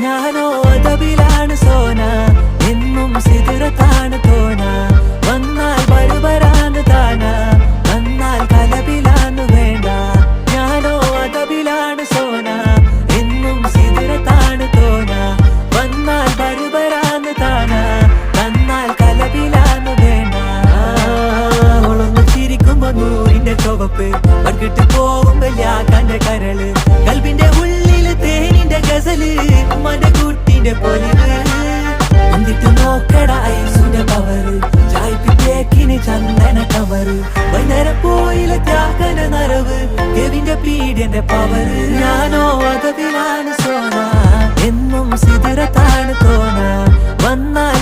ഞാനോ അതബിലാണ് സോന, എന്നും സിദുറത്താണ് തോന. വന്നാൽ ബരുബരാന്ന് താന, വന്നാൽ കലബിലാന്ന് വേണ്ട. ഞാനോ അതബിലാണ് സോന, എന്നും സിദുറത്താണ് തോന. വന്നാൽ ബരുബരാന്ന് താന, വന്നാൽ കലബിലാന്ന് വേണ്ട. അവളൊന്ന് ചിരിക്കുമ്പോ നൂറിന്റെ ചുവപ്പ്, പങ്കിട്ട് പോകുമ്പോ യാക്കാന്റെ കരള്. കൽബിന്റെ ഉള്ളില് തേനിന്റെ ഗസല്, മനകൂട്ടിന്റെ പൊലിവ്. എന്നിട്ട് നോക്കട ഐസുന്റെ പവറ്, ചായ്പിക്കേക്കിന് ചന്ദന കവറ്. വൈകുന്നേരം പോയില്ല ത്യാഗന നരവ്, കെവിന്റെ പീഡിയന്റെ പവറ്. ഞാനോ അതബിലാണ് സോന, എന്നും സിദുറത്താണ് തോന. വന്നാൽ